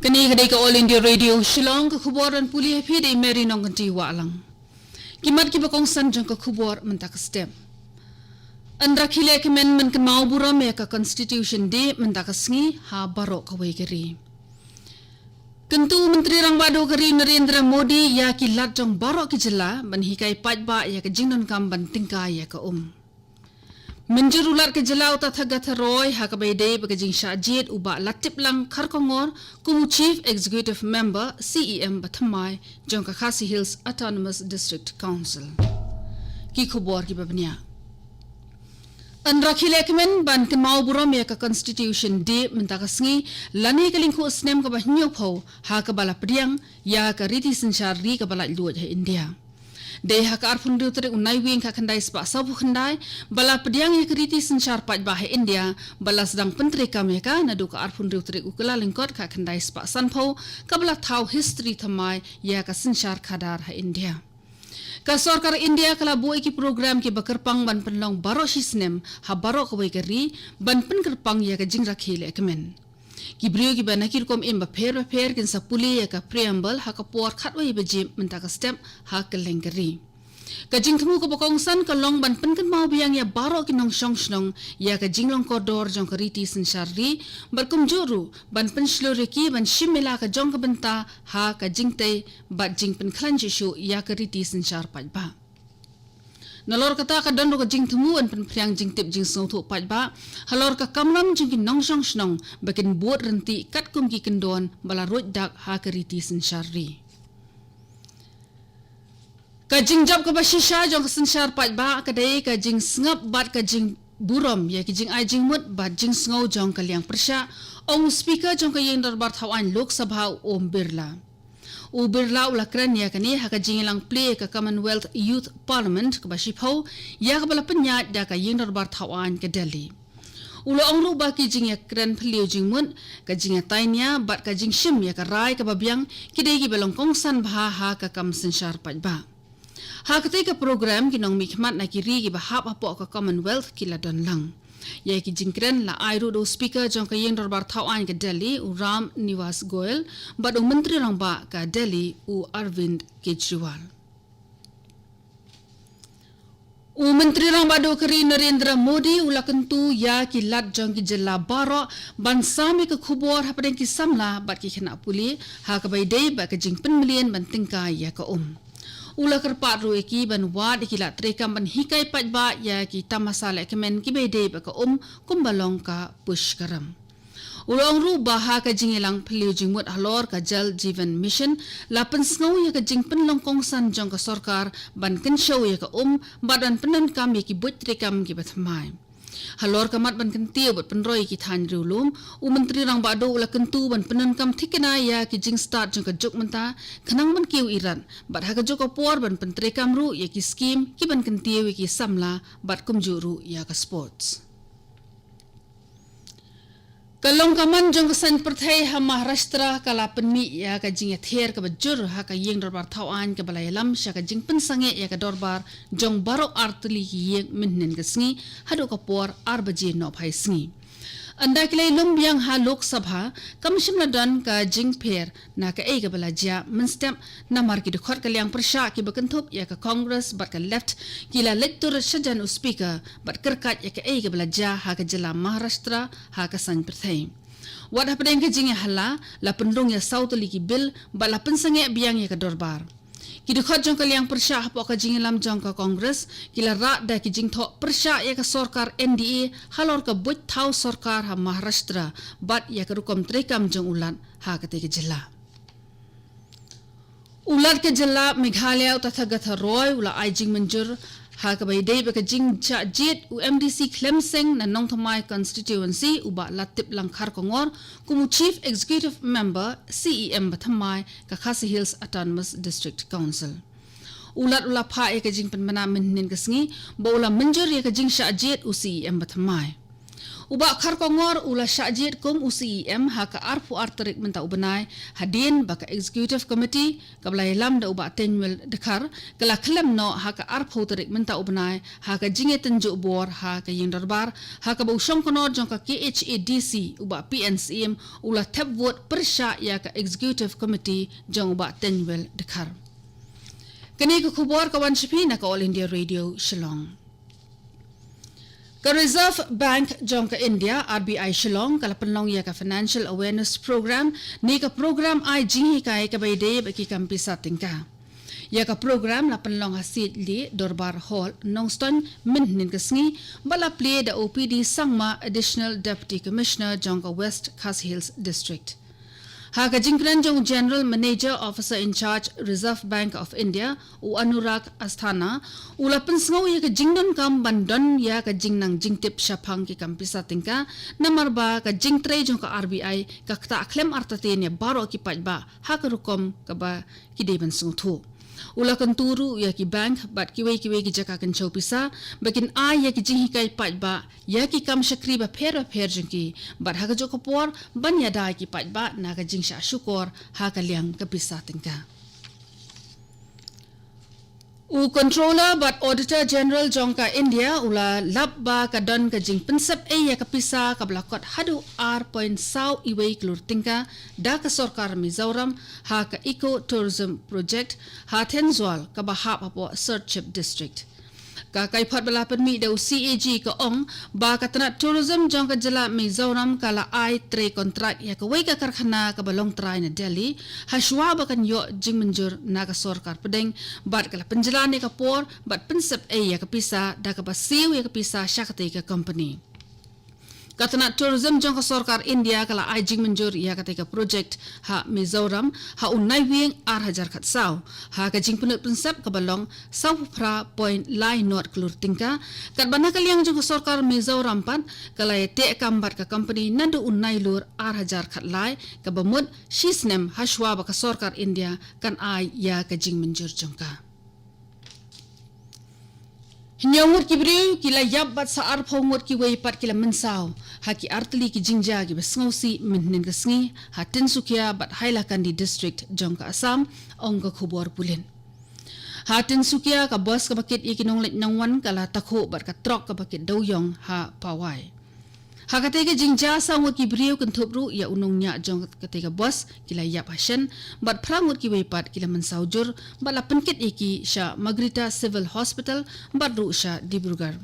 Kini kedai ke All India Radio Shillong ke kuburan puli happy di Mary nong kanti walang. Kimat ki bakong san jong ke kubur mentak step. Andra khile ke men ke mau buram ya ke Constitution Day mentak sngi ha barok ke wegeri. Kentu Menteri Rang Bado Keri Narendra Modi ya ki lat jong barok ki jela ban hikai pajba ya ke jingnon kam ban tingka ya ke Menjur ular ke jelau ta thaga tharoy ha ka baidei ba jing shajit uba latip lang kharkongor kumu Chief Executive Member CEM Bathamai jong ka Khasi Hills Autonomous District Council ki khobor ki babnya an rakhile kemen ban ke mau buram ya ka Constitution Day menta ka sngi lani ka lingku snem ka ba nyok pho ha ka bala priang ya ka riti sanchar ri ka bala luat ha India Dei haka arpun riu terik unai wing ka kandai sepak sabu kandai bala pediang ya keriti sencar pat bahe India bala sedang penteri kami ka nadu ka arpun riu terik ukela lingkot ka kandai sepak sanpo ka bala tahu history thamai ya ka sencar kadar ha India ka sarkar India kala buai ki program ki bakerpang ban penlong baro sisnem ha baro ka wai keri ban penkerpang ya ka jingra khile kemen Kibriyo ki banakir kom imba per kin sa puli ya ka preamble ha ka por khatwai bejim menta ka step ha ka lengeri ka jingthmu ko bakong san ka long ban pen kan mau biang ya baro ki nong shong ya ka jinglong koridor jong ka riti sensyari barkum juru ban pen slore ki ban shimela ka jong ka benta ha ka jingtai bat jing pen klanji shu ya ka riti sensyar pajba Nalor kata ka dondo ka jing tumuan pen priang jing tip jing snow thu pajba halor ka kamlam jing ki nong shong snong bakin buat renti kat kum ki kendon bala roj dak ha ka riti sensyari ka jing jab ka bashisha jong ka sensyar pajba ka dei ka jing sngap bat ka jing buram ya ki jing ai jing mut bat jing snow jong ka liang persha ong speaker jong ka yeng darbar thawan lok sabha Om Birla Ubirla ulakran ya kani haka jingilang play ka Commonwealth Youth Parliament ka basipho ya ka bala penyat da ka ying darbar thawan ka Delhi Ulo ongru ba ki jing ya kran phliu jing mun ka jing tainya bat ka jing shim ya ka rai ka babyang kidei ki belong kong san bha ha ka kam sensyar pajba ha ka ka program ki nong mikmat na ki ri ki ba hap apo ka Commonwealth ki la don lang ya ki jingkren la airu do speaker jong ka yeng darbar thawan ka Delhi u Ram Niwas Goel badong menteri rang ba ka Delhi u Arvind Kejriwal u menteri rang bado keri Narendra Modi ulakentu ya ki lat jong ki jela baro ban sami ka khubor hapadeng ki samla bat ki khana puli ha ka baidei ba ka jing pen million ban tingka ya ka Ula kerpat ru eki ban wad ikilat trekam ban hikai pajba ya ki tamasala kemen ki bede ba ka kumbalong ka pushkaram. Ula ongru baha ka jingilang phliu jingmut halor ka Jal Jeevan Mission lapan sngow ya ka jing penlong kongsan jong ka sarkar ban kenshow ya ka badan penan kam ya ki but trekam ki bathamai. Halor kamat ban kentiu bat penroi ki than riulum u menteri rang bado ula kentu ban penan kam thikena ya ki jing start jong ka juk menta khanang ban kiu iran bat ha ka juk opor ban pentre kam ru ya ki scheme ki ban kentiu ki samla bat kumjuru ya ka sports Kalong kaman jong kesan perthai ha Maharashtra kala penmi ya ka jing ya ther ka bajur ha ka yeng dorbar thawan ka balai lam sha ka jing pen sange ya ka dorbar jong barok artli ki yeng minnen ka sngi hado ka por arbaje no phai sngi anda kilai lumbyang ha lok sabha kamshim na dan ka jing pher na ka ei ka balaja minstem na mar ki khot ka liang persha ki bakanthop ya ka congress bat ka left kila electoral shajan u speaker bat kerkat ya ka ei ka balaja ha ka jela Maharashtra ha ka san perthai wat hapdeng ka jing hala la pendong ya sautli ki bil bala pensange biang ya ka dorbar Kidi khot jong ka liang persha po ka jing lam jong ka congress kila ra da ki jing tho persha ya ka sarkar NDA halor ka buit thau sarkar ha Maharashtra bat ya ka rukom trekam jong ulan ha ka te ki jilla ulat ke jilla Meghalaya utathagatha roy ula ai jing manjur ha ka baidei ba ka jing cha jit u MDC Clemseng na nong thamai constituency uba latip lang kharkongor kumu Chief Executive Member CEM Bathamai ka Khasi Hills Autonomous District Council ulat ula pha e ka jing penmana minnin ka sngi ba ula manjur ya ka jing sha jit u CEM Bathamai Uba khar kongor ula syajid kum UCEM haka arpu arterik menta ubenai hadin baka executive committee kablai lam da uba tenwel dekar kala klem no haka arpu terik menta ubenai haka jinge tenjuk bor haka ying darbar haka bau syong konor jongka KHADC uba PNCM ula tap vote persya ya ka executive committee jong uba tenwel dekar. Kini ke khubor kawan shipi na ka All India Radio Shillong. Ka Reserve Bank jong ka India RBI Shillong kala penlong ya ka Financial Awareness Program ni ka program ai jinghi kai ka baide baki kampi satingka. Ya ka program la penlong hasit li Dorbar Hall Nongston min ka sngi bala play da OPD Sangma Additional Deputy Commissioner jong ka West Khasi Hills District. Haka jingkran jong General Manager Officer in Charge Reserve Bank of India u Anurag Asthana ula pensngau ya ka jingdon kam bandon ya ka jingnang jingtip syapang ki kampisa tingka namarba ka jingtre jong ka RBI ka kta klem artate ne baro ki pajba haka rukom ka ba ki deban sungthu ula kanturu ya ki bank bat kiwe ki jaka kan chopisa bakin a ya ki jinghi kai pajba ya ki kam shakri ba pher jengki bat haka joko por ban ya dai ki pajba na ka jingsha syukor haka liang ka pisa tingka. U Controller but Auditor General jongka India ula labba ka don ka jing pensep ya ka pisa ka blakot hadu R.saw iwei klur tingka da ka sorkar Mizoram ha ka Eco Tourism Project ha Tenzwal ka bahap apo Serchip District. Ka kai phat bala permi da CAG ka ong ba ka tanat tourism jong ka jala Mizoram kala ai tre kontrak ya ka wei ka karkhana ka balong trai na Delhi hashwa ba kan yo jing menjur na ka sorkar pedeng bat kala penjalan ka por bat pensep ya ka pisa da ka basiu ya ka pisa syakati ka company. Katana tourism jong ka sorkar India kala ai jing menjur ya ka project ha Mizoram ha unai wing hajar khat saw ha ka jing penut pensep ka balong saw pra point line not klur tingka kat bana kaliang jong ka sorkar Mizoram pan kala te kambat ka company nandu unai lur hajar khat lai ka bamut shisnem hashwa ba ka sorkar India kan ai ya ka jing menjur jong ka. Nyawut ki briu kila yap bat sa arphongot ki wei pat kila mensaw haki artli ki jingja ki besngausi minnin ka sngi hatin sukia bat hailakan di district jong ka Assam ong ka khubor pulin hatin sukia ka bos ka bakit ikinong lit nangwan kala takho bat ka trok ka bakit doyong ha pawai hakate ka jingja sa ngot ki briu kan thopru ya unong nya jong kate ka bos kila yap hashan bat prangut ki wei pat kila mensaujur bala penkit iki sha Magrita Civil Hospital bat ru sha Dibrugarh.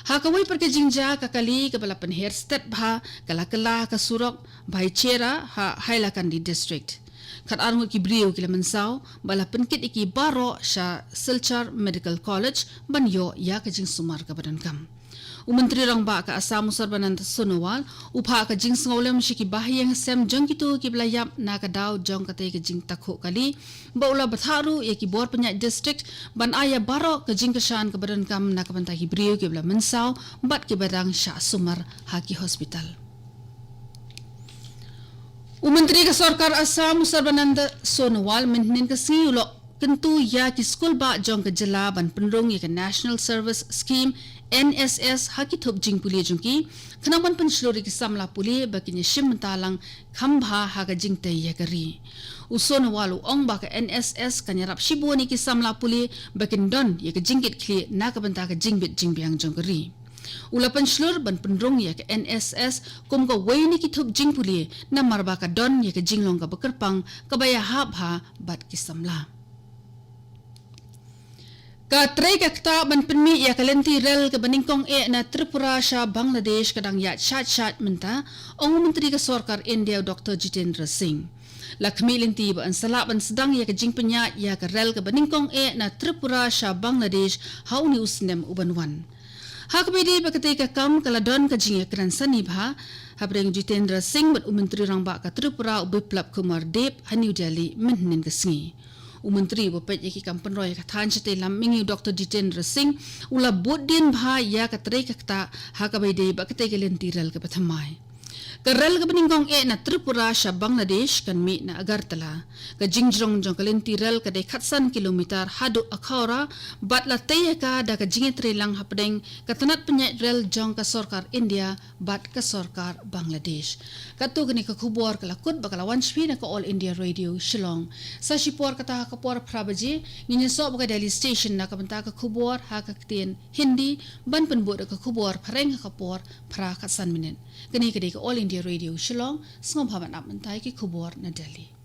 Hakawai perke jingja kakali kepala penher state bha kala ka surok bhai chera ha hailakan di district. Kat arngut ki briu kila mensaw bala penkit iki baro sha Silchar Medical College banyo ya ka jing sumar ka badan kam. Menteri rang ba ka Assam Sarbanand Sonowal upha ka jing ngolem shiki bahiyang sem jong kitu ki blayap na ka daw jong kate ka jing takho kali ba ula batharu ya ki bor penya district ban aya baro ka jing kashan ka badan kam na ka banta ki briu ki bla mensaw bat ki badang sha sumar haki hospital. Menteri ka Sarkar Assam Sarbanand Sonowal minhin ka siulo kentu ya ki school ba jong ka jala ban penrong ya ka National Service Scheme NSS haki thop jing puli jungki khanaban penslori ki samla puli bakinya shim talang khambha haga jing te ya kari uson walu ong ba ka NSS kanyarap shiboni ki samla puli bakin don ya ka jingit kli na ka banta ka jingbit jingbiang jong kari ula penslor ban penrong ya ka NSS kum ka waini ki thop jing puli na marba ka don ya ka jinglong ka bakarpang kabaya habha bat ki samla. Ka tray kakta ban penmi ya kalenti rel ke baningkong na Tripura sha Bangladesh kadang ya chat menta ong menteri ka Sarkar India Dr. Jitendra Singh lakmi linti ba an sala ban sedang ya ka jingpenya ya ka rel ke baningkong na Tripura sha Bangladesh hauni usnem ubanwan hakbidi ba kate ka kam kaladon ka jing kran sani bha habreng Jitendra Singh bat menteri rang ba ka Tripura Biplab Kumar Deb ha New Delhi menhin ka sngi Menteri bapet yaki kampen roy kathan chete lamingi Dr. Jitendra Singh ula bodin bha ya katre kakta hakabai de bakate kelentiral ke pathamai Karel ka beningkong na Tripura siya Bangladesh kan mi na Agartala. Ka jingjong jong kalinti rel ka day katsan kilometer hado akhaura bat la teye ka da ka jingetre lang hapdeng katanat penyet rel jong ka sorkar India bat ka sorkar Bangladesh. Katu gani ka kubor ka lakut bakalawan shpi na ka All India Radio Shillong. Sa shipor kata ka por prabaji nginyeso baka Daily Station na ka banta ka kubor ha ka kitien Hindi ban penbut ka kubor pareng ka por pra katsan minen. Gani ka day ka All India Radio Shillong, sngom haban ap mentai ki kubor na Delhi.